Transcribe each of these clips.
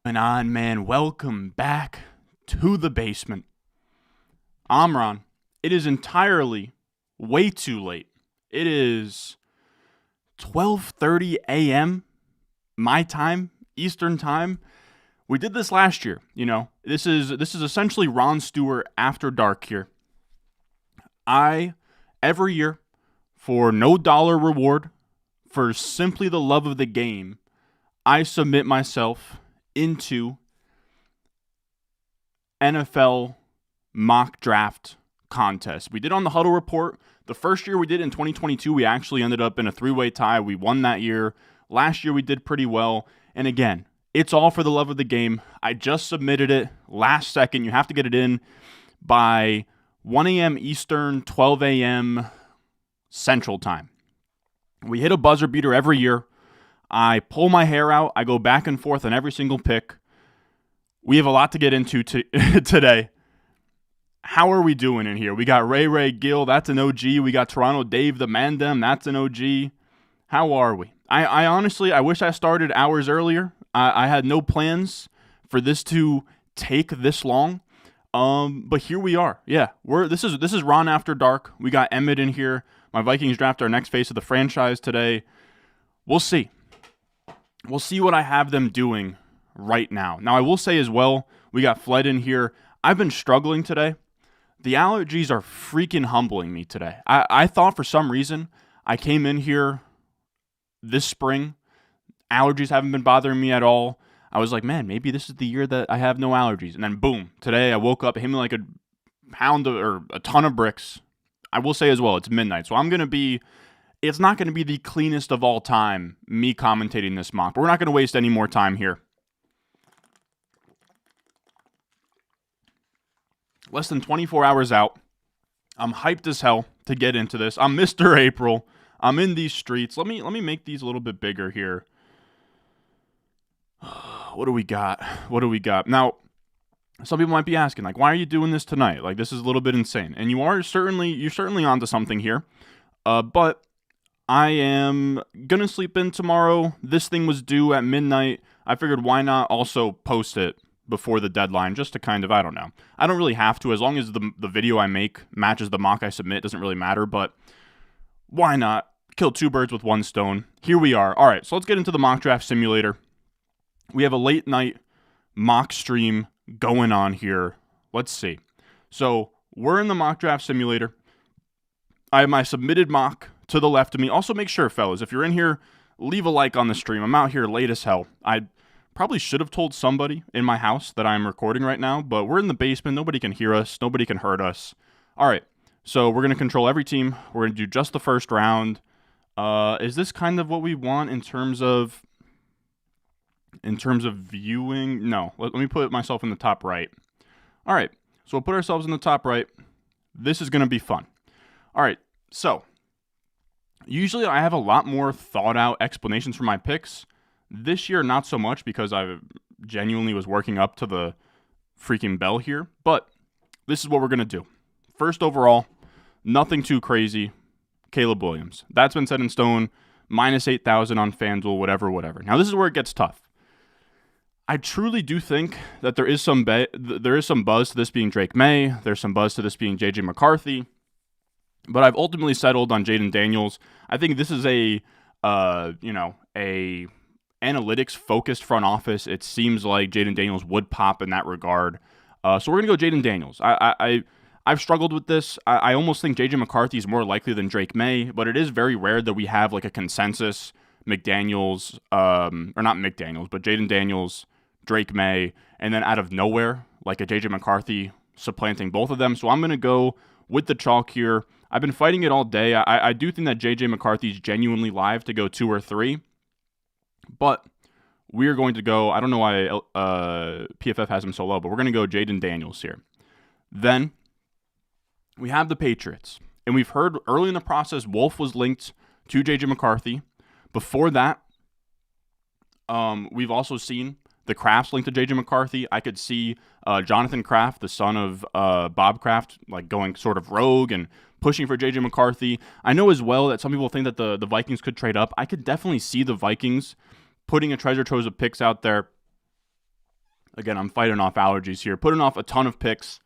And on, man, welcome back to the basement. I'm Ron. It is entirely way too late. It is 12:30 a.m. my time, Eastern time. We did this last year, This is essentially Ron Stewart after dark here. I every year, for no dollar reward, for simply the love of the game, I submit myself into NFL mock draft contest. We did on the Huddle Report. The first year we did in 2022, we actually ended up in a three-way tie. We won that year. Last year we did pretty well. And again, it's all for the love of the game. I just submitted it last second. You have to get it in by 1 a.m. Eastern, 12 a.m. Central Time. We hit a buzzer beater every year. I pull my hair out. I go back and forth on every single pick. We have a lot to get into today. How are we doing in here? We got Ray Gill, that's an OG. We got Toronto Dave the Mandem, that's an OG. How are we? I honestly, I wish I started hours earlier. I had no plans for this to take this long. But here we are. Yeah, this is Ron After Dark. We got Emmett in here. My Vikings draft our next face of the franchise today. We'll see. We'll see what I have them doing right now. Now, I will say as well, we got Fled in here. I've been struggling today. The allergies are freaking humbling me today. I thought for some reason I came in here this spring. Allergies haven't been bothering me at all. I was like, man, maybe this is the year that I have no allergies. And then boom, today I woke up hitting like a ton of bricks. I will say as well, it's midnight. So it's not going to be the cleanest of all time, me commentating this mock. But we're not going to waste any more time here. Less than 24 hours out. I'm hyped as hell to get into this. I'm Mr. April. I'm in these streets. Let me make these a little bit bigger here. What do we got? Now, some people might be asking, like, why are you doing this tonight? Like, this is a little bit insane. And you're certainly onto something here. But I am gonna sleep in tomorrow. This thing was due at midnight. I figured why not also post it before the deadline, just to kind of, I don't know. I don't really have to, as long as the video I make matches the mock I submit, it doesn't really matter, but why not? Kill two birds with one stone. Here we are. All right, so let's get into the mock draft simulator. We have a late night mock stream going on here. Let's see. So we're in the mock draft simulator. I have my submitted mock to the left of me. Also, make sure, fellas, if you're in here, leave a like on the stream. I'm out here late as hell. I probably should have told somebody in my house that I'm recording right now, but we're in the basement. Nobody can hear us. Nobody can hurt us. All right, so we're going to control every team. We're going to do just the first round. Is this kind of what we want in terms of viewing? No, let me put myself in the top right. All right, so we'll put ourselves in the top right. This is going to be fun. All right, so usually I have a lot more thought out explanations for my picks. This year, not so much because I genuinely was working up to the freaking bell here. But this is what we're going to do. First overall, nothing too crazy. Caleb Williams. That's been set in stone. Minus 8,000 on FanDuel, whatever. Now, this is where it gets tough. I truly do think that there is some buzz to this being Drake May. There's some buzz to this being J.J. McCarthy. But I've ultimately settled on Jaden Daniels. I think this is a analytics-focused front office. It seems like Jaden Daniels would pop in that regard. So we're going to go Jaden Daniels. I've struggled with this. I almost think J.J. McCarthy is more likely than Drake May, but it is very rare that we have like a consensus McDaniels, or not McDaniels, but Jaden Daniels, Drake May, and then out of nowhere, like a J.J. McCarthy supplanting both of them. So I'm going to go with the chalk here. I've been fighting it all day. I do think that J.J. McCarthy is genuinely live to go 2 or 3. But we're going to go, I don't know why PFF has him so low, but we're going to go Jaden Daniels here. Then we have the Patriots. And we've heard early in the process, Wolf was linked to J.J. McCarthy. Before that, we've also seen the Krafts linked to J.J. McCarthy. I could see Jonathan Kraft, the son of Bob Kraft, like going sort of rogue and pushing for J.J. McCarthy. I know as well that some people think that the Vikings could trade up. I could definitely see the Vikings putting a treasure trove of picks out there Again, I'm fighting off allergies here, putting off a ton of picks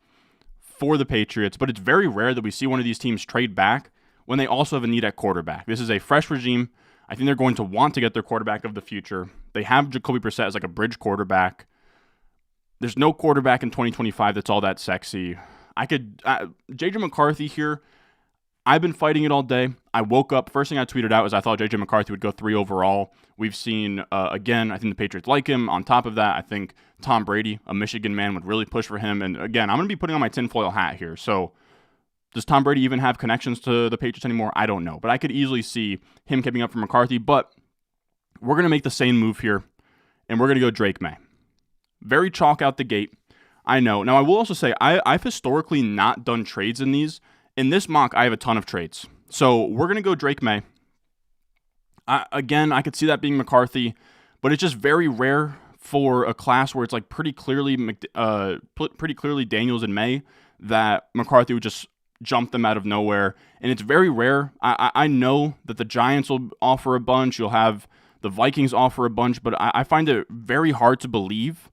for the Patriots, but it's very rare that we see one of these teams trade back when they also have a need at quarterback. This is a fresh regime. I think they're going to want to get their quarterback of the future. They have Jacoby Brissett as like a bridge quarterback. There's no quarterback in 2025 that's all that sexy. JJ McCarthy here, I've been fighting it all day. I woke up, first thing I tweeted out was I thought JJ McCarthy would go 3 overall. We've seen, again, I think the Patriots like him. On top of that, I think Tom Brady, a Michigan man, would really push for him. And again, I'm going to be putting on my tinfoil hat here. So does Tom Brady even have connections to the Patriots anymore? I don't know. But I could easily see him keeping up for McCarthy. But we're going to make the same move here, and we're going to go Drake May. Very chalk out the gate. I know. Now, I will also say I've historically not done trades in these. In this mock, I have a ton of trades. So we're going to go Drake May. Again, I could see that being McCarthy, but it's just very rare for a class where it's like pretty clearly Daniels and May that McCarthy would just jump them out of nowhere. And it's very rare. I know that the Giants will offer a bunch. You'll have the Vikings offer a bunch, but I find it very hard to believe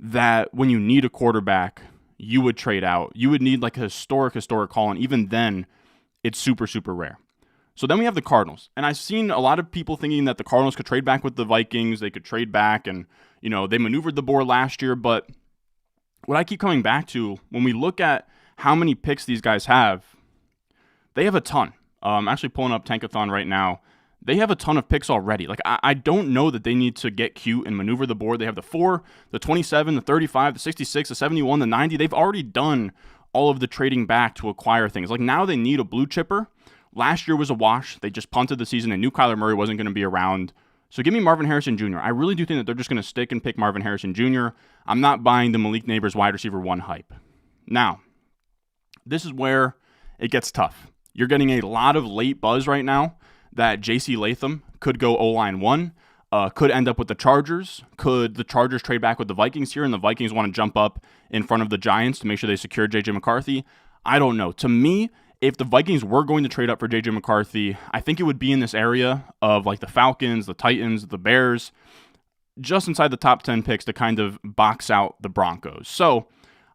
that when you need a quarterback, you would trade out. You would need like a historic call, and even then, it's super, super rare. So then we have the Cardinals, and I've seen a lot of people thinking that the Cardinals could trade back with the Vikings. They could trade back, and they maneuvered the board last year. But what I keep coming back to, when we look at how many picks these guys have, they have a ton. I'm actually pulling up Tankathon right now. They have a ton of picks already. Like, I don't know that they need to get cute and maneuver the board. They have the 4, the 27, the 35, the 66, the 71, the 90. They've already done all of the trading back to acquire things. Like, now they need a blue chipper. Last year was a wash. They just punted the season and knew Kyler Murray wasn't going to be around. So give me Marvin Harrison Jr. I really do think that they're just going to stick and pick Marvin Harrison Jr. I'm not buying the Malik Neighbors wide receiver 1 hype. Now, this is where it gets tough. You're getting a lot of late buzz right now that J.C. Latham could go O-line 1, could end up with the Chargers. Could the Chargers trade back with the Vikings here, and the Vikings want to jump up in front of the Giants to make sure they secure J.J. McCarthy? I don't know. To me, if the Vikings were going to trade up for J.J. McCarthy, I think it would be in this area of like the Falcons, the Titans, the Bears, just inside the top 10 picks to kind of box out the Broncos. So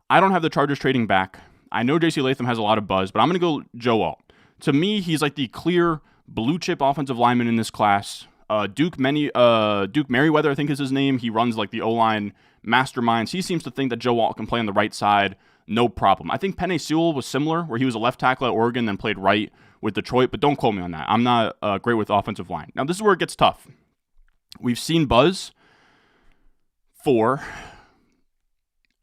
I don't have the Chargers trading back. I know J.C. Latham has a lot of buzz, but I'm going to go Joe Alt. To me, he's like the clear blue chip offensive lineman in this class. Duke Merriweather, I think is his name. He runs like the O-line masterminds. He seems to think that Joe Alt can play on the right side, no problem. I think Penei Sewell was similar, where he was a left tackle at Oregon, then played right with Detroit, but don't quote me on that. I'm not great with offensive line. Now, this is where it gets tough. We've seen buzz for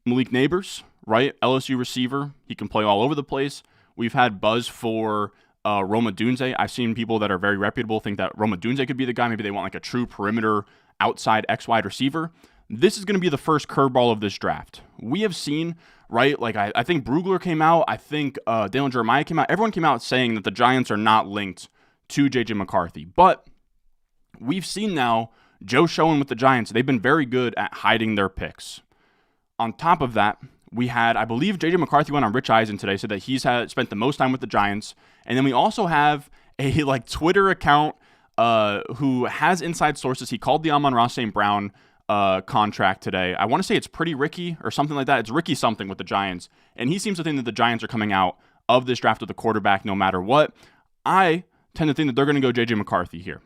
Malik Neighbors, right? LSU receiver. He can play all over the place. We've had buzz for Roma Dunze. I've seen people that are very reputable think that Roma Dunze could be the guy. Maybe they want like a true perimeter outside X wide receiver. This is going to be the first curveball of this draft. We have seen, right? Like I think Brugler came out. I think Daniel Jeremiah came out. Everyone came out saying that the Giants are not linked to J.J. McCarthy. But we've seen now Joe Schoen with the Giants. They've been very good at hiding their picks. On top of that, we had, I believe J.J. McCarthy went on Rich Eisen today, said that he's spent the most time with the Giants. And then we also have a Twitter account who has inside sources. He called the Amon-Ra St. Brown contract today. I want to say it's Pretty Ricky or something like that. It's Ricky something with the Giants. And he seems to think that the Giants are coming out of this draft with a quarterback no matter what. I tend to think that they're going to go J.J. McCarthy here.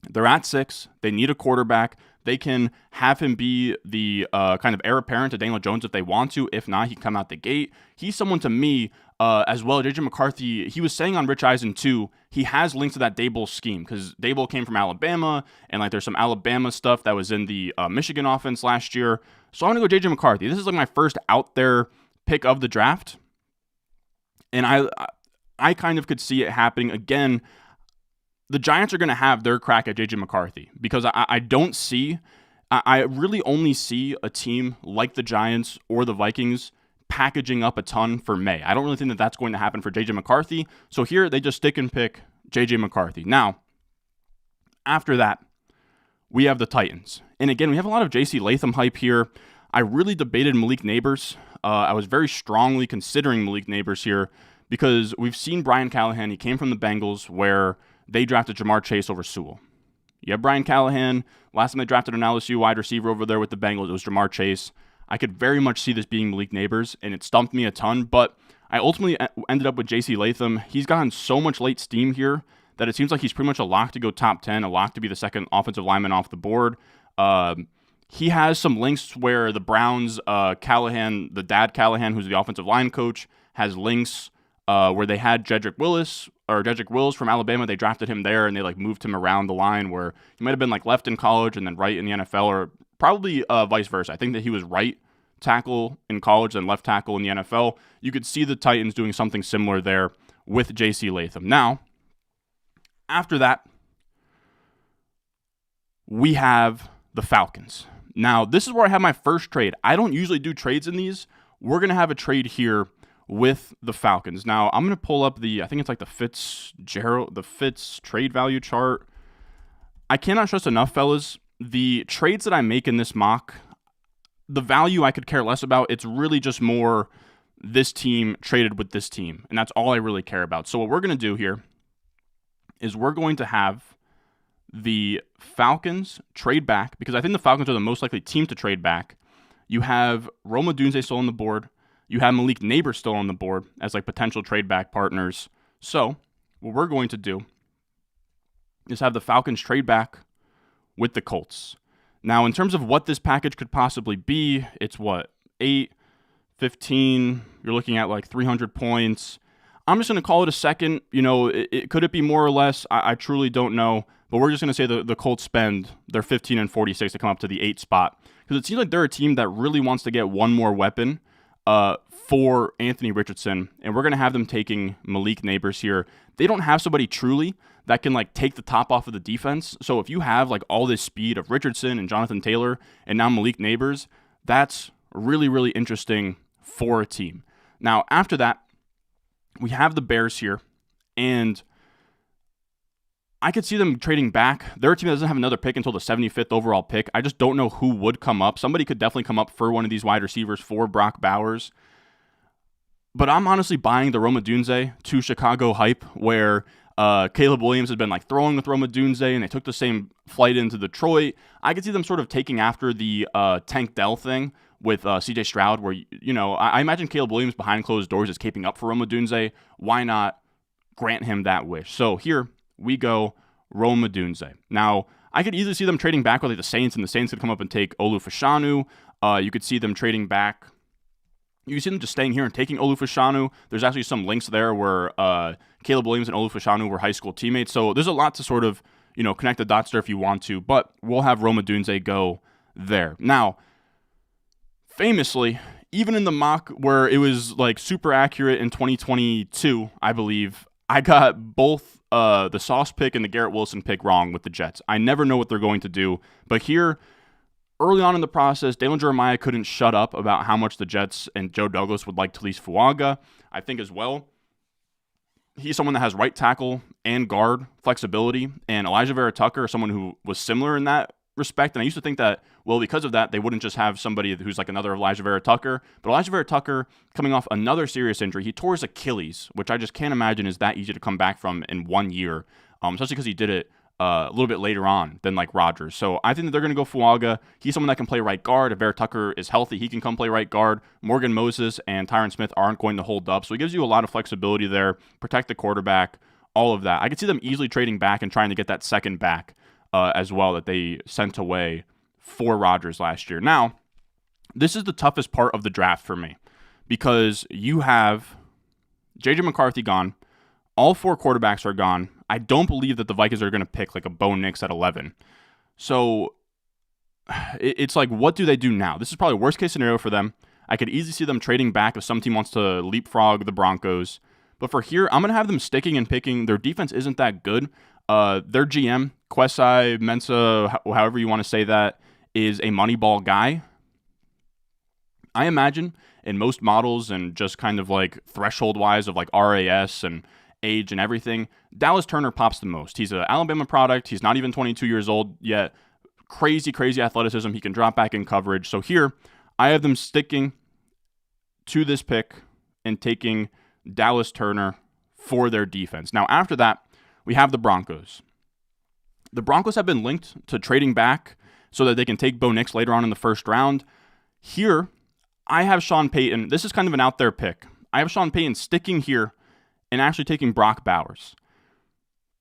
They're at 6. They need a quarterback. They can have him be the kind of heir apparent to Daniel Jones if they want to. If not, he can come out the gate. He's someone to me as well. J.J. McCarthy, he was saying on Rich Eisen too, he has links to that Dable scheme because Dable came from Alabama and like there's some Alabama stuff that was in the Michigan offense last year. So I'm going to go J.J. McCarthy. This is like my first out there pick of the draft. And I kind of could see it happening again. The Giants are going to have their crack at J.J. McCarthy because I really only see a team like the Giants or the Vikings packaging up a ton for May. I don't really think that that's going to happen for J.J. McCarthy. So here they just stick and pick J.J. McCarthy. Now, after that, we have the Titans. And again, we have a lot of J.C. Latham hype here. I really debated Malik Neighbors. I was very strongly considering Malik Neighbors here because we've seen Brian Callahan. He came from the Bengals where they drafted Jamar Chase over Sewell. You have Brian Callahan. Last time they drafted an LSU wide receiver over there with the Bengals, it was Jamar Chase. I could very much see this being Malik Neighbors, and it stumped me a ton, but I ultimately ended up with J.C. Latham. He's gotten so much late steam here that it seems like he's pretty much a lock to go top 10, a lock to be the second offensive lineman off the board. He has some links where the Browns, Callahan, the dad Callahan, who's the offensive line coach, has links where they had Jedrick Wills from Alabama. They drafted him there, and they like moved him around the line where he might have been like left in college and then right in the NFL, or probably vice versa. I think that he was right tackle in college and left tackle in the NFL. You could see the Titans doing something similar there with J.C. Latham. Now, after that, we have the Falcons. Now, this is where I have my first trade. I don't usually do trades in these. We're going to have a trade here with the Falcons. Now, I'm going to pull up I think it's like the Fitz trade value chart. I cannot stress enough, fellas, the trades that I make in this mock, the value I could care less about. It's really just more this team traded with this team, and that's all I really care about. So what we're going to do here is we're going to have the Falcons trade back, because I think the Falcons are the most likely team to trade back. You have Rome Odunze still on the board. You have Malik Neighbors still on the board as like potential trade back partners. So what we're going to do is have the Falcons trade back with the Colts. Now, in terms of what this package could possibly be, it's what? 8, 15, you're looking at like 300 points. I'm just going to call it a second. Could it be more or less? I truly don't know. But we're just going to say the Colts spend their 15 and 46 to come up to the 8 spot. Because it seems like they're a team that really wants to get one more weapon for Anthony Richardson. And we're going to have them taking Malik Neighbors here. They don't have somebody truly that can like take the top off of the defense. So if you have like all this speed of Richardson and Jonathan Taylor and now Malik Neighbors, that's really, really interesting for a team. Now, after that, we have the Bears here, and I could see them trading back. They're a team that doesn't have another pick until the 75th overall pick. I just don't know who would come up. Somebody could definitely come up for one of these wide receivers for Brock Bowers. But I'm honestly buying the Rome Odunze to Chicago hype, where Caleb Williams has been like throwing with Rome Odunze, and they took the same flight into Detroit. I could see them sort of taking after the Tank Dell thing with CJ Stroud, where, I imagine Caleb Williams behind closed doors is keeping up for Rome Odunze. Why not grant him that wish? So here we go, Rome Odunze. Now, I could easily see them trading back with like the Saints, and the Saints could come up and take Olu Fashanu. You could see them trading back. You can see them just staying here and taking Olu Fashanu. There's actually some links there where Caleb Williams and Olu Fashanu were high school teammates. So there's a lot to sort of, connect the dots there if you want to. But we'll have Rome Odunze go there. Now, famously, even in the mock where it was like super accurate in 2022, I believe, I got both the Sauce pick and the Garrett Wilson pick wrong with the Jets. I never know what they're going to do. But here, early on in the process, Dalen Jeremiah couldn't shut up about how much the Jets and Joe Douglas would like Talise Fuaga. I think as well, he's someone that has right tackle and guard flexibility. And Elijah Vera Tucker is someone who was similar in that respect. And I used to think that, well, because of that, they wouldn't just have somebody who's like another Elijah Vera Tucker. But Elijah Vera Tucker, coming off another serious injury, he tore his Achilles, which I just can't imagine is that easy to come back from in 1 year, especially because he did it a little bit later on than like Rodgers. So I think that they're going to go Fuaga. He's someone that can play right guard. If Vera Tucker is healthy, he can come play right guard. Morgan Moses and Tyron Smith aren't going to hold up. So he gives you a lot of flexibility there, protect the quarterback, all of that. I could see them easily trading back and trying to get that second back as well that they sent away for Rodgers last year. Now, this is the toughest part of the draft for me because you have J.J. McCarthy gone. All 4 quarterbacks are gone. I don't believe that the Vikings are going to pick like a Bo Nix at 11. So it's like, what do they do now? This is probably worst case scenario for them. I could easily see them trading back if some team wants to leapfrog the Broncos. But for here, I'm going to have them sticking and picking. Their defense isn't that good. Their GM, Kwesi Mensah, however you want to say that, is a Moneyball guy. I imagine in most models and just kind of like threshold-wise of like RAS and age and everything, Dallas Turner pops the most. He's an Alabama product. He's not even 22 years old yet. Crazy, crazy athleticism. He can drop back in coverage. So here, I have them sticking to this pick and taking Dallas Turner for their defense. Now, after that, we have the Broncos. The Broncos have been linked to trading back so that they can take Bo Nix later on in the first round. Here, I have Sean Payton. This is kind of an out there pick. I have Sean Payton sticking here and actually taking Brock Bowers.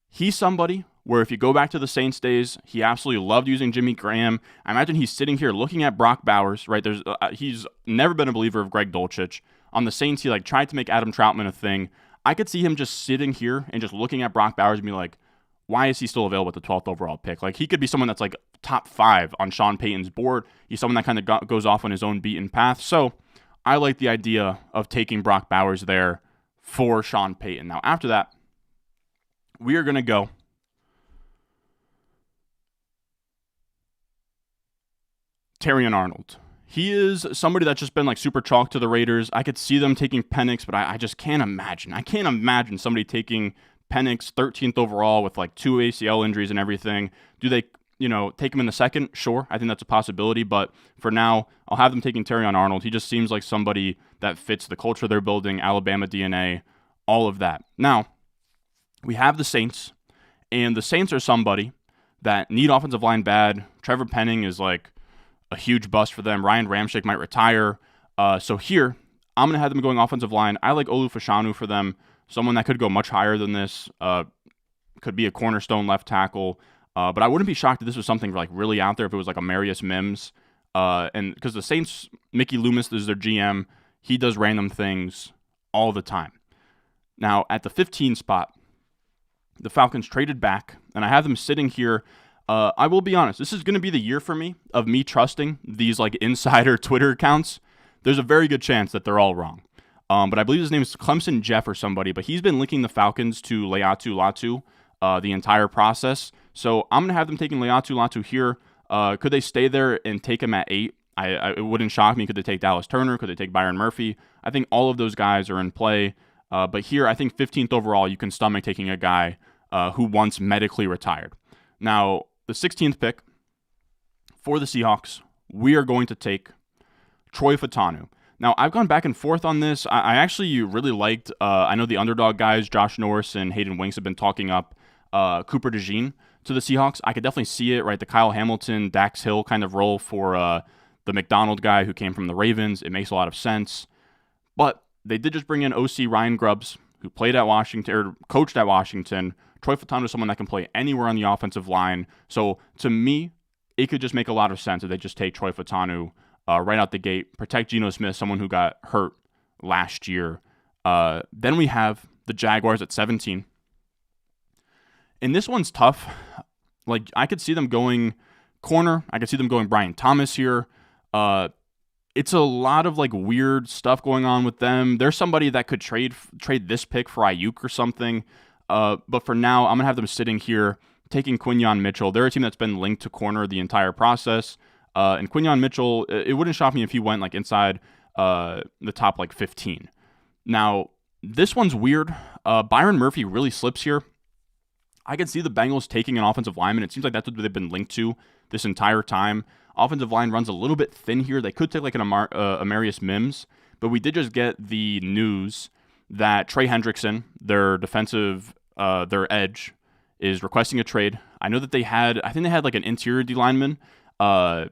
He's somebody where if you go back to the Saints days, he absolutely loved using Jimmy Graham. I imagine he's sitting here looking at Brock Bowers, right? He's never been a believer of Greg Dulcich. On the Saints, he tried to make Adam Troutman a thing. I could see him just sitting here and just looking at Brock Bowers and be like, why is he still available at the 12th overall pick? He could be someone that's top 5 on Sean Payton's board. He's someone that kind of goes off on his own beaten path. So I like the idea of taking Brock Bowers there for Sean Payton. Now, after that, we are going to go Terrion Arnold. He is somebody that's just been super chalk to the Raiders. I could see them taking Penix, but I just can't imagine. I can't imagine somebody taking Penix 13th overall with 2 ACL injuries and everything. Do they, take him in the second? Sure. I think that's a possibility. But for now, I'll have them taking Terrion Arnold. He just seems like somebody that fits the culture they're building, Alabama DNA, all of that. Now, we have the Saints, and the Saints are somebody that need offensive line bad. Trevor Penning is a huge bust for them. Ryan Ramczyk might retire. So here, I'm going to have them going offensive line. I like Olu Fashanu for them. Someone that could go much higher than this. Could be a cornerstone left tackle. But I wouldn't be shocked if this was something really out there if it was a Marius Mims. And because the Saints, Mickey Loomis is their GM. He does random things all the time. Now, at the 15 spot, the Falcons traded back, and I have them sitting here. I will be honest, this is going to be the year for me of me trusting these insider Twitter accounts. There's a very good chance that they're all wrong. But I believe his name is Clemson Jeff or somebody, but he's been linking the Falcons to Leatu Latu the entire process. So I'm going to have them taking Leatu Latu here. Could they stay there and take him at 8? It wouldn't shock me. Could they take Dallas Turner? Could they take Byron Murphy? I think all of those guys are in play. But here, I think 15th overall, you can stomach taking a guy who once medically retired. Now, the 16th pick for the Seahawks, we are going to take Troy Fautanu. Now, I've gone back and forth on this. I actually really liked, I know the underdog guys, Josh Norris and Hayden Winks, have been talking up Cooper DeJean to the Seahawks. I could definitely see it, right? The Kyle Hamilton, Dax Hill kind of role for the McDonald guy who came from the Ravens. It makes a lot of sense. But they did just bring in OC Ryan Grubbs, who played at Washington, or coached at Washington. Troy Fautanu is someone that can play anywhere on the offensive line. So to me, it could just make a lot of sense if they just take Troy Fautanu right out the gate, protect Geno Smith, someone who got hurt last year. Then we have the Jaguars at 17. And this one's tough. I could see them going corner. I could see them going Brian Thomas here. It's a lot of weird stuff going on with them. There's somebody that could trade this pick for Ayuk or something. But for now, I'm going to have them sitting here taking Quinyon Mitchell. They're a team that's been linked to corner the entire process. And Quinyon Mitchell, it wouldn't shock me if he went inside the top 15. Now, this one's weird. Byron Murphy really slips here. I could see the Bengals taking an offensive lineman. It seems like that's what they've been linked to this entire time. Offensive line runs a little bit thin here. They could take an Amarius Mims, but we did just get the news that Trey Hendrickson, their defensive, their edge, is requesting a trade. I know that I think they had an interior D lineman have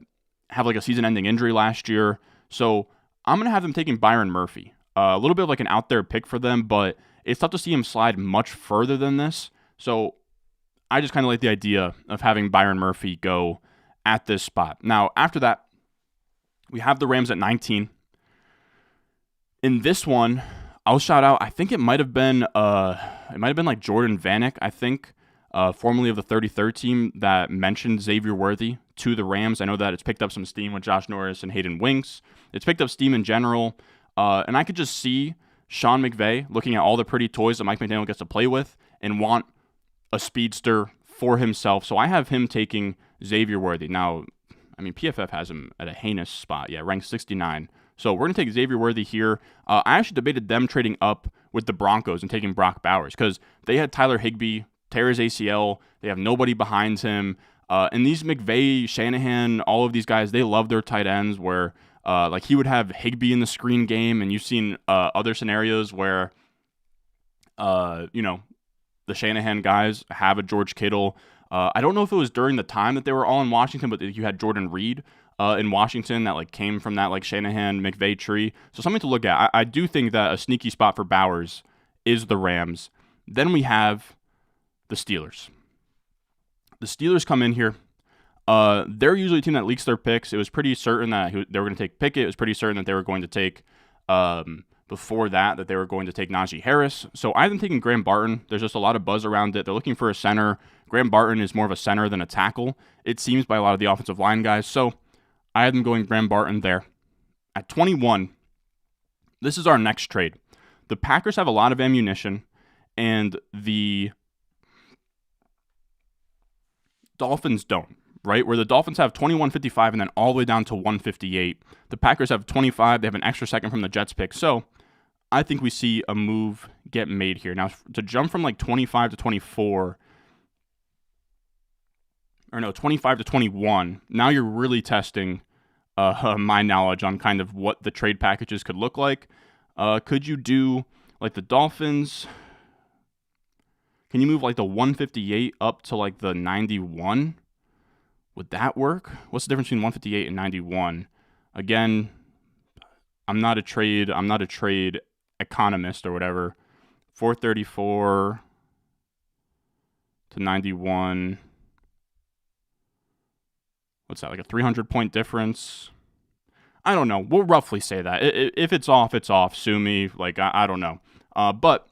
a season-ending injury last year. So I'm going to have them taking Byron Murphy. A little bit of an out there pick for them, but it's tough to see him slide much further than this. So I just kind of like the idea of having Byron Murphy go at this spot. Now, after that, we have the Rams at 19. In this one, I'll shout out, I think it might have been Jordan Vanek, I think, formerly of the 33rd team, that mentioned Xavier Worthy to the Rams. I know that it's picked up some steam with Josh Norris and Hayden Winks. It's picked up steam in general. And I could just see Sean McVay looking at all the pretty toys that Mike McDaniel gets to play with and want a speedster for himself. So I have him taking Xavier Worthy. Now, PFF has him at a heinous spot. Yeah, ranked 69. So we're going to take Xavier Worthy here. I actually debated them trading up with the Broncos and taking Brock Bowers because they had Tyler Higbee tear his ACL. They have nobody behind him. And these McVay, Shanahan, all of these guys, they love their tight ends where he would have Higbee in the screen game. And you've seen other scenarios where, the Shanahan guys have a George Kittle I don't know if it was during the time that they were all in Washington, but you had Jordan Reed in Washington that like came from that like Shanahan McVay tree. So something to look at. I do think that a sneaky spot for Bowers is the Rams. Then we have the Steelers. The Steelers come in here. They're usually a team that leaks their picks. It was pretty certain that they were going to take Pickett. It was pretty certain that they were going to take, before that they were going to take Najee Harris. So I have them taking Graham Barton. There's just a lot of buzz around it. They're looking for a center. Graham Barton is more of a center than a tackle, it seems, by a lot of the offensive line guys. So I have them going Graham Barton there. At 21, this is our next trade. The Packers have a lot of ammunition, and the Dolphins don't, right? Where the Dolphins have 21.55 and then all the way down to 158. The Packers have 25. They have an extra second from the Jets pick. So I think we see a move get made here. Now, to jump from like 25 to 24, or no, 25 to 21, now you're really testing my knowledge on kind of what the trade packages could look like. Could you do like the Dolphins? Can you move like the 158 up to like the 91? Would that work? What's the difference between 158 and 91? Again, I'm not a trade economist or whatever. 434 to 91. What's that, like a 300-point difference? I don't know. We'll roughly say that. If it's off, it's off. Sue me. Like, I don't know. But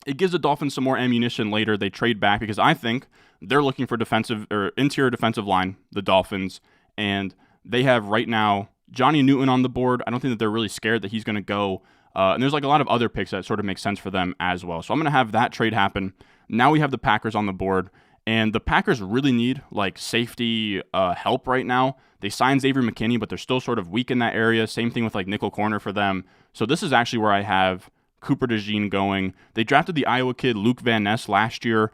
it gives the Dolphins some more ammunition later. They trade back because I think they're looking for defensive or interior defensive line, the Dolphins, and they have right now Johnny Newton on the board. I don't think that they're really scared that he's going to go. And there's like a lot of other picks that sort of make sense for them as well. So I'm going to have that trade happen. Now we have the Packers on the board. And the Packers really need like safety help right now. They signed Xavier McKinney, but they're still sort of weak in that area. Same thing with like nickel corner for them. So this is actually where I have Cooper DeJean going. They drafted the Iowa kid Luke Van Ness last year.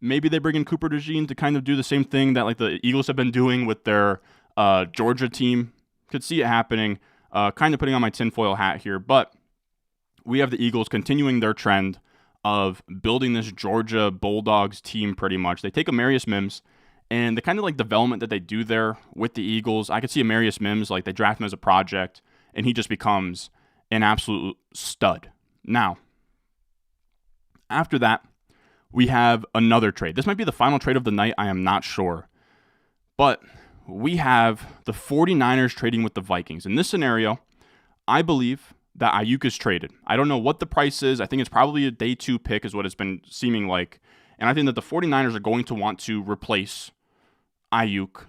Maybe they bring in Cooper DeJean to kind of do the same thing that like the Eagles have been doing with their Georgia team. Could see it happening. Kind of putting on my tinfoil hat here, but we have the Eagles continuing their trend of building this Georgia Bulldogs team pretty much. They take Amarius Mims, and the kind of like development that they do there with the Eagles, I could see Amarius Mims, like they draft him as a project, and he just becomes an absolute stud. Now, after that, we have another trade. This might be the final trade of the night. I am not sure. But we have the 49ers trading with the Vikings. In this scenario, I believe that Ayuk is traded. I don't know what the price is. I think it's probably a day 2 pick is what it's been seeming like. And I think that the 49ers are going to want to replace Ayuk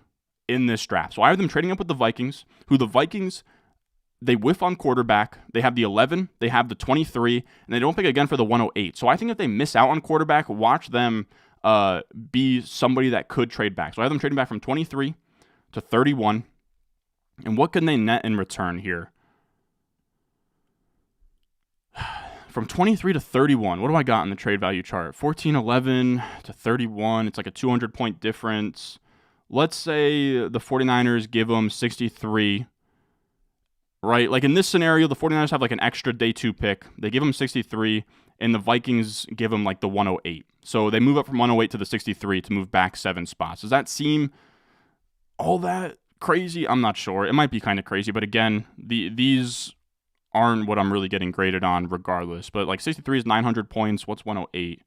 in this draft. So I have them trading up with the Vikings, who the Vikings, they whiff on quarterback. They have the 11, they have the 23, and they don't pick again for the 108. So I think if they miss out on quarterback, watch them be somebody that could trade back. So I have them trading back from 23 to 31. And what can they net in return here? From 23 to 31, what do I got in the trade value chart? 1411 to 31. It's like a 200-point difference. Let's say the 49ers give them 63, right? Like in this scenario, the 49ers have like an extra day 2 pick. They give them 63, and the Vikings give them like the 108. So they move up from 108 to the 63 to move back 7 spots. Does that seem all that crazy? I'm not sure. It might be kind of crazy, but again, these aren't what I'm really getting graded on regardless. But like 63 is 900 points. What's 108?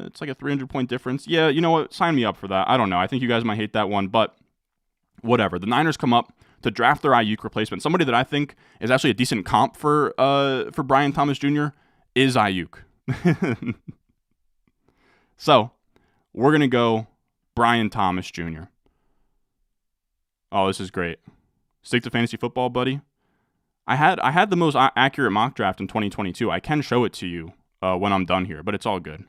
It's like a 300-point difference. Yeah, you know what? Sign me up for that. I don't know. I think you guys might hate that one, but whatever. The Niners come up to draft their Ayuk replacement. Somebody that I think is actually a decent comp for Brian Thomas Jr. is Ayuk. So we're going to go Brian Thomas Jr. Oh, this is great. Stick to fantasy football, buddy. I had the most accurate mock draft in 2022. I can show it to you when I'm done here, but it's all good.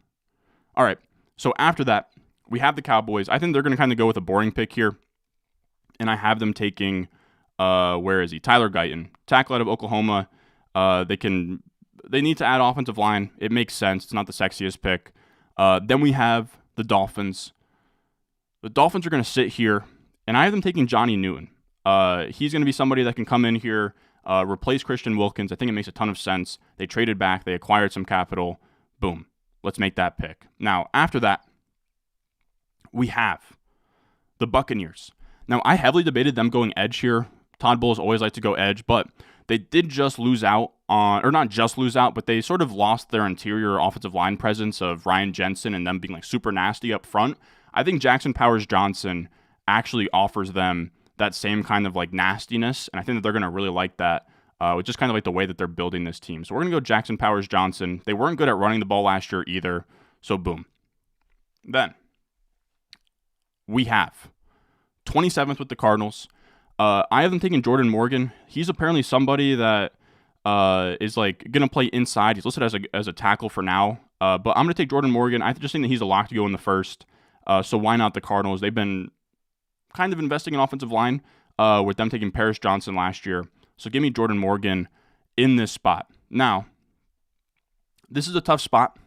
All right, so after that, we have the Cowboys. I think they're going to kind of go with a boring pick here, and I have them taking, where is he? Tyler Guyton, tackle out of Oklahoma. They need to add offensive line. It makes sense. It's not the sexiest pick. Then we have the Dolphins. The Dolphins are going to sit here, and I have them taking Johnny Newton. He's going to be somebody that can come in here, replace Christian Wilkins. I think it makes a ton of sense. They traded back. They acquired some capital. Boom. Let's make that pick. Now, after that, we have the Buccaneers. Now, I heavily debated them going edge here. Todd Bowles always liked to go edge, but they did just lose out on, or not just lose out, but they sort of lost their interior offensive line presence of Ryan Jensen and them being like super nasty up front. I think Jackson Powers-Johnson actually offers them that same kind of like nastiness, and I think that they're going to really like that, which is kind of like the way that they're building this team. So we're going to go Jackson Powers-Johnson. They weren't good at running the ball last year either, so boom. Then we have 27th with the Cardinals. I have them taking Jordan Morgan. He's apparently somebody that is like going to play inside. He's listed as a tackle for now, but I'm going to take Jordan Morgan. I just think that he's a lock to go in the first. So why not the Cardinals? They've been kind of investing in offensive line with them taking Paris Johnson last year. So give me Jordan Morgan in this spot. Now, this is a tough spot.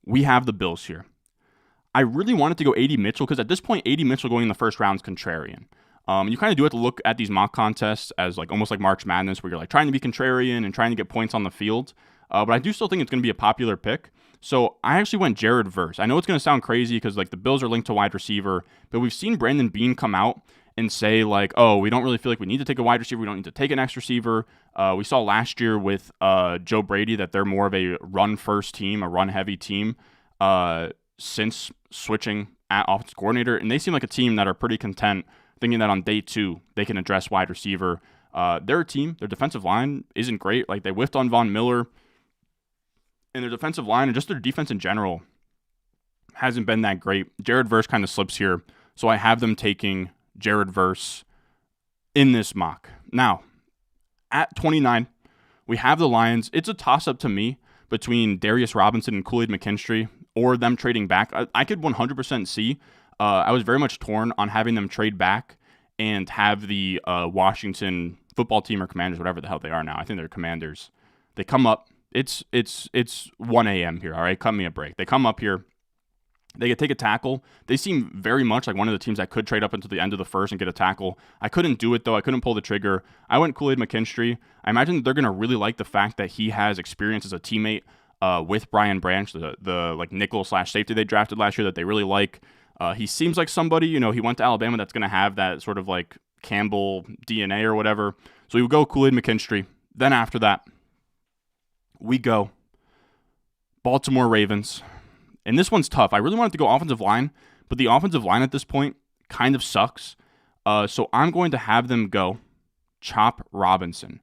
We have the Bills here. I really wanted to go A.D. Mitchell because at this point, A.D. Mitchell going in the first round is contrarian. You kind of do have to look at these mock contests as like almost like March Madness where you're like trying to be contrarian and trying to get points on the field. But I do still think it's going to be a popular pick. So I actually went Jared Verse. I know it's going to sound crazy because like the Bills are linked to wide receiver, but we've seen Brandon Beane come out and say like, oh, we don't really feel like we need to take a wide receiver. We don't need to take an X receiver. We saw last year with Joe Brady that they're more of a run-first team, a run-heavy team since switching at offensive coordinator. And they seem like a team that are pretty content thinking that on day 2 they can address wide receiver. Their team, their defensive line isn't great. Like they whiffed on Von Miller. And their defensive line and just their defense in general hasn't been that great. Jared Verse kind of slips here. So I have them taking Jared Verse in this mock. Now, at 29, we have the Lions. It's a toss-up to me between Darius Robinson and Kool-Aid McKinstry or them trading back. I could 100% see. I was very much torn on having them trade back and have the Washington football team or Commanders, whatever the hell they are now. I think they're Commanders. They come up. It's 1 a.m. here, all right? Cut me a break. They come up here. They could take a tackle. They seem very much like one of the teams that could trade up into the end of the first and get a tackle. I couldn't do it, though. I couldn't pull the trigger. I went Kool-Aid McKinstry. I imagine that they're going to really like the fact that he has experience as a teammate with Brian Branch, the like nickel/safety they drafted last year that they really like. He seems like somebody, he went to Alabama that's going to have that sort of like Campbell DNA or whatever. So we would go Kool-Aid McKinstry. Then after that, we go Baltimore Ravens. And this one's tough. I really wanted to go offensive line, but the offensive line at this point kind of sucks. So I'm going to have them go Chop Robinson.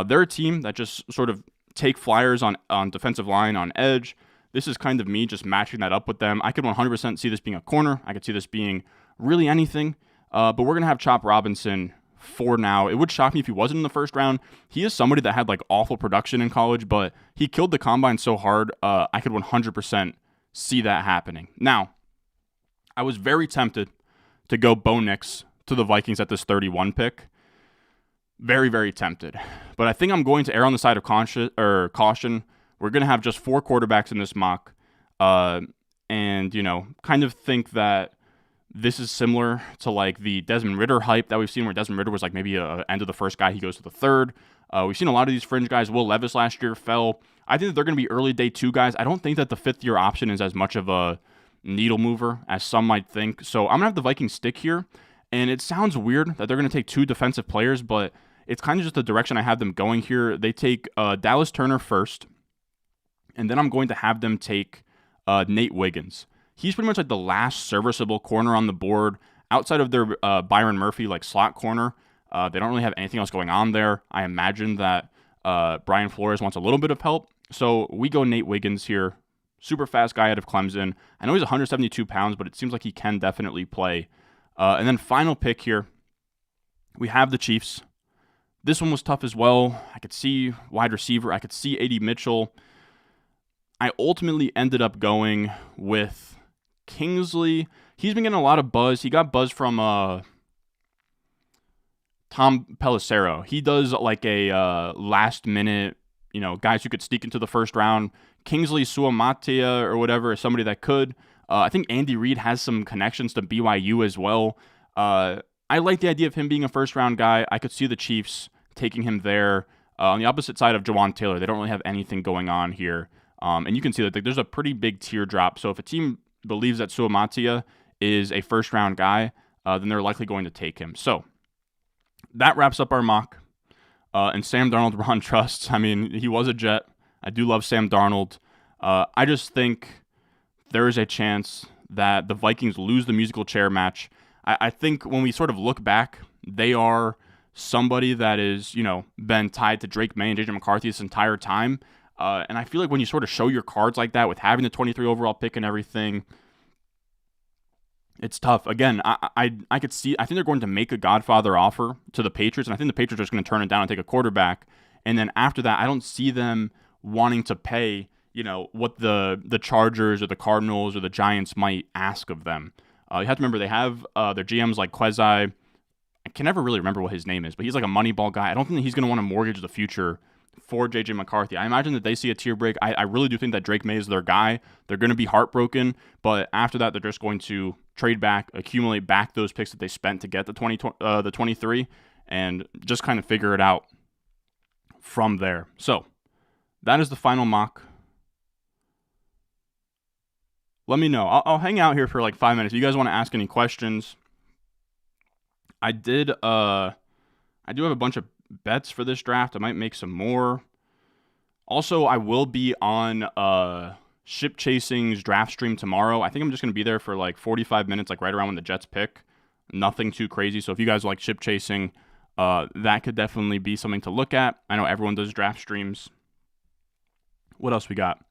They're a team that just sort of take flyers on defensive line, on edge. This is kind of me just matching that up with them. I could 100% see this being a corner. I could see this being really anything. But we're going to have Chop Robinson for now. It would shock me if he wasn't in the first round. He is somebody that had like awful production in college, but he killed the combine so hard. I could 100% see that happening. Now, I was very tempted to go Bo Nix to the Vikings at this 31 pick. Very, very tempted. But I think I'm going to err on the side of caution. We're going to have just 4 quarterbacks in this mock. And, kind of think that this is similar to like the Desmond Ridder hype that we've seen where Desmond Ridder was like maybe a end of the first guy. He goes to the third. We've seen a lot of these fringe guys. Will Levis last year fell. I think that they're going to be early day 2 guys. I don't think that the 5th-year option is as much of a needle mover as some might think. So I'm going to have the Vikings stick here. And it sounds weird that they're going to take 2 defensive players, but it's kind of just the direction I have them going here. They take Dallas Turner first, and then I'm going to have them take Nate Wiggins. He's pretty much like the last serviceable corner on the board outside of their Byron Murphy like slot corner. They don't really have anything else going on there. I imagine that Brian Flores wants a little bit of help. So we go Nate Wiggins here. Super fast guy out of Clemson. I know he's 172 pounds, but it seems like he can definitely play. And then final pick here, we have the Chiefs. This one was tough as well. I could see wide receiver. I could see A.D. Mitchell. I ultimately ended up going with Kingsley. He's been getting a lot of buzz. He got buzz from Tom Pelissero. He does like a last minute, guys who could sneak into the first round. Kingsley Suamatea or whatever is somebody that could. I think Andy Reid has some connections to BYU as well. I like the idea of him being a first round guy. I could see the Chiefs taking him there. On the opposite side of Jawan Taylor, they don't really have anything going on here. And you can see that there's a pretty big teardrop. So if a team believes that Suamatia is a first-round guy, then they're likely going to take him. So that wraps up our mock. And Sam Darnold, Ron trusts. I mean, he was a Jet. I do love Sam Darnold. I just think there is a chance that the Vikings lose the musical chair match. I think when we sort of look back, they are somebody that is, been tied to Drake May and JJ McCarthy this entire time. And I feel like when you sort of show your cards like that with having the 23 overall pick and everything, it's tough. Again, I could see, I think they're going to make a Godfather offer to the Patriots, and I think the Patriots are just going to turn it down and take a quarterback. And then after that, I don't see them wanting to pay, what the Chargers or the Cardinals or the Giants might ask of them. You have to remember they have their GMs like Quezai. I can never really remember what his name is, but he's like a Moneyball guy. I don't think that he's going to want to mortgage the future for JJ McCarthy. I imagine that they see a tier break. I really do think that Drake May is their guy. They're going to be heartbroken, but after that, they're just going to trade back, accumulate back those picks that they spent to get the 23, and just kind of figure it out from there. So that is the final mock. Let me know. I'll hang out here for like 5 minutes. If you guys want to ask any questions, I do have a bunch of bets for this draft. I might make some more. Also, I will be on Ship Chasing's draft stream tomorrow. I think I'm just going to be there for like 45 minutes, like right around when the Jets pick. Nothing too crazy. So if you guys like Ship Chasing, that could definitely be something to look at. I know everyone does draft streams. What else we got?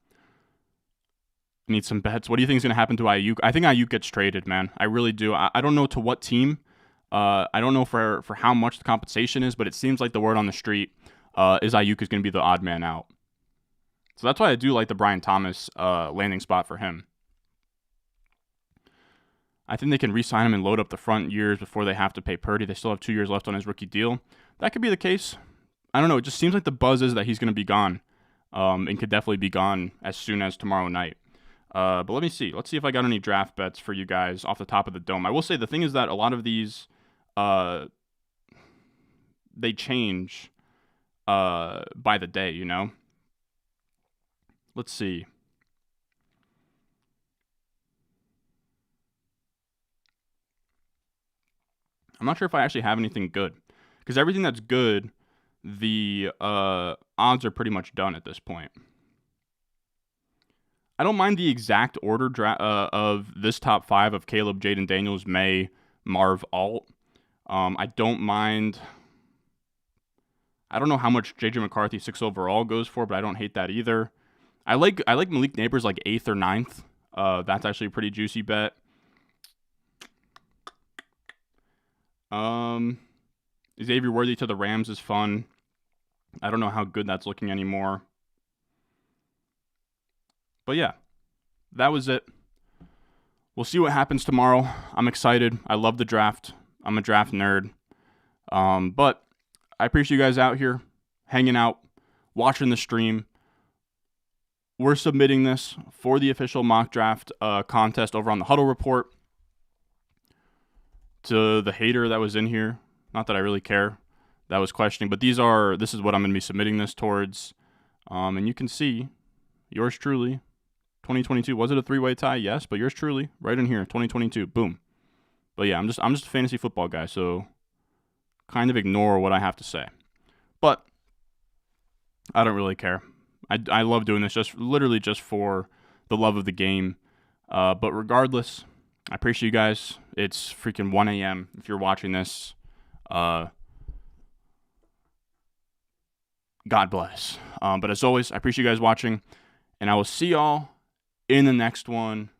Need some bets. What do you think is going to happen to Ayuk? I think Ayuk gets traded, man. I really do. I don't know to what team. I don't know for how much the compensation is, but it seems like the word on the street is Ayuk is going to be the odd man out. So that's why I do like the Brian Thomas landing spot for him. I think they can re-sign him and load up the front years before they have to pay Purdy. They still have 2 years left on his rookie deal. That could be the case. I don't know. It just seems like the buzz is that he's going to be gone and could definitely be gone as soon as tomorrow night. But let me see. Let's see if I got any draft bets for you guys off the top of the dome. I will say the thing is that a lot of these, they change by the day, Let's see. I'm not sure if I actually have anything good. Because everything that's good, the odds are pretty much done at this point. I don't mind the exact order of this top 5 of Caleb, Jaden Daniels, May, Marv, Alt. I don't mind. I don't know how much JJ McCarthy 6 overall goes for, but I don't hate that either. I like Malik Neighbors like 8th or 9th. That's actually a pretty juicy bet. Xavier Worthy to the Rams is fun. I don't know how good that's looking anymore. But yeah, that was it. We'll see what happens tomorrow. I'm excited. I love the draft. I'm a draft nerd. But I appreciate you guys out here, hanging out, watching the stream. We're submitting this for the official mock draft contest over on the Huddle Report. To the hater that was in here, not that I really care, that was questioning, but this is what I'm going to be submitting this towards. And you can see, yours truly, 2022. Was it a 3-way tie? Yes, but yours truly, right in here, 2022. Boom. But yeah, I'm just a fantasy football guy, so kind of ignore what I have to say. But I don't really care. I love doing this literally just for the love of the game. But regardless, I appreciate you guys. It's freaking 1 a.m. if you're watching this. God bless. But as always, I appreciate you guys watching, and I will see y'all in the next one.